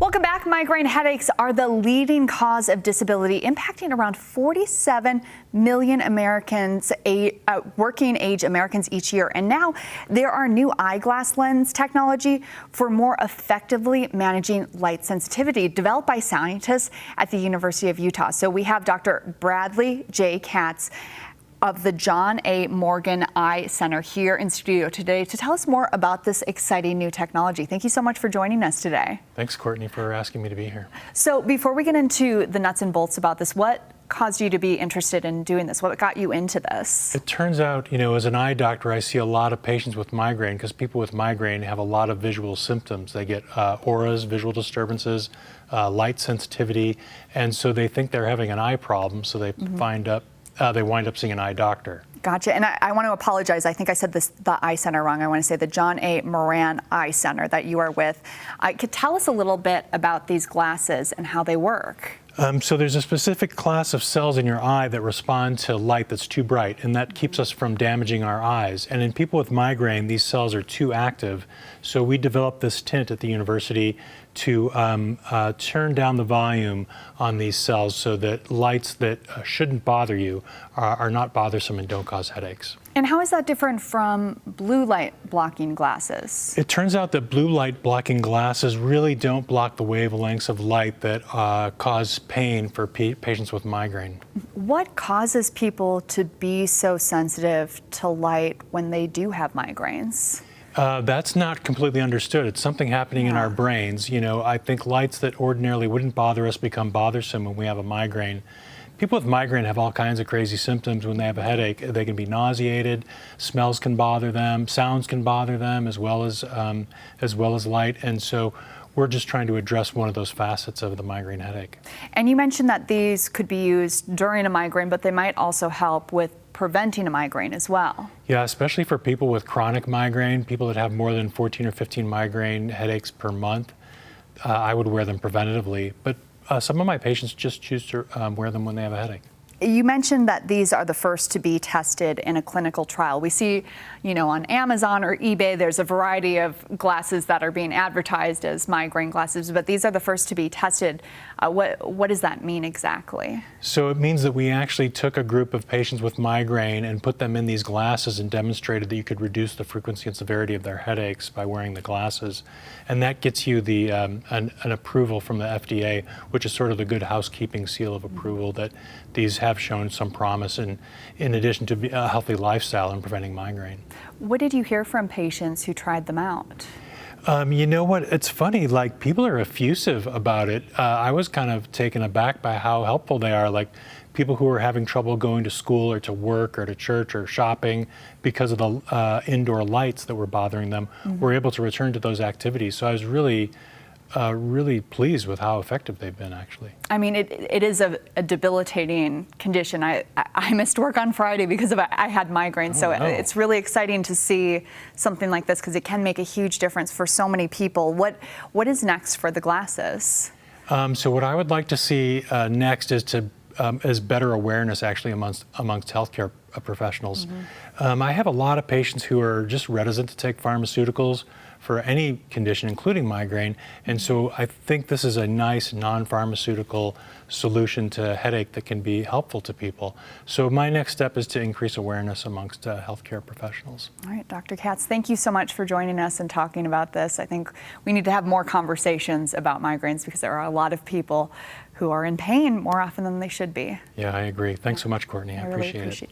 Welcome back. Migraine headaches are the leading cause of disability, impacting around 47 million Americans, working age Americans each year. And now there are new eyeglass lens technology for more effectively managing light sensitivity, developed by scientists at the University of Utah. So we have Dr. Bradley J. Katz of the John A. Morgan Eye Center here in studio today to tell us more about this exciting new technology. Thank you so much for joining us today. Thanks, Courtney, for asking me to be here. So before we get into the nuts and bolts about this, what caused you to be interested in doing this? What got you into this? It turns out, as an eye doctor, I see a lot of patients with migraine because people with migraine have a lot of visual symptoms. They get auras, visual disturbances, light sensitivity, and so they think they're having an eye problem, so they they wind up seeing an eye doctor. Gotcha. And I want to apologize. I think I said the eye center wrong. I want to say the John A. Moran Eye Center that you are with. Could tell us a little bit about these glasses and how they work? So there's a specific class of cells in your eye that respond to light that's too bright, and that keeps us from damaging our eyes. And in people with migraine, these cells are too active. So we developed this tint at the university to turn down the volume on these cells so that lights that shouldn't bother you are not bothersome and don't cause headaches. And how is that different from blue light blocking glasses? It turns out that blue light blocking glasses really don't block the wavelengths of light that cause pain for patients with migraine. What causes people to be so sensitive to light when they do have migraines? That's not completely understood. It's something happening in our brains. I think lights that ordinarily wouldn't bother us become bothersome when we have a migraine. People with migraine have all kinds of crazy symptoms when they have a headache. They can be nauseated, smells can bother them, sounds can bother them, as well as light. And so we're just trying to address one of those facets of the migraine headache. And you mentioned that these could be used during a migraine, but they might also help with preventing a migraine as well. Yeah, especially for people with chronic migraine, people that have more than 14 or 15 migraine headaches per month. I would wear them preventatively, but some of my patients just choose to wear them when they have a headache. You mentioned that these are the first to be tested in a clinical trial. We see, on Amazon or eBay, there's a variety of glasses that are being advertised as migraine glasses, but these are the first to be tested. What does that mean exactly? So it means that we actually took a group of patients with migraine and put them in these glasses and demonstrated that you could reduce the frequency and severity of their headaches by wearing the glasses. And that gets you the an approval from the FDA, which is sort of the good housekeeping seal of approval that these have shown some promise in addition to a healthy lifestyle in preventing migraine. What did you hear from patients who tried them out? You know what? It's funny, people are effusive about it. I was kind of taken aback by how helpful they are. Like people who are having trouble going to school or to work or to church or shopping because of the indoor lights that were bothering them were able to return to those activities. So I was really pleased with how effective they've been, actually. I mean, it is a debilitating condition. I missed work on Friday because I had migraine, It's really exciting to see something like this because it can make a huge difference for so many people. What is next for the glasses? So what I would like to see next is better awareness, actually, amongst healthcare professionals. I have a lot of patients who are just reticent to take pharmaceuticals for any condition, including migraine, and so I think this is a nice non-pharmaceutical solution to headache that can be helpful to people. So my next step is to increase awareness amongst healthcare professionals. All right, Dr. Katz, thank you so much for joining us and talking about this. I think we need to have more conversations about migraines because there are a lot of people who are in pain more often than they should be. Yeah, I agree. Thanks so much, Courtney. I really appreciate it.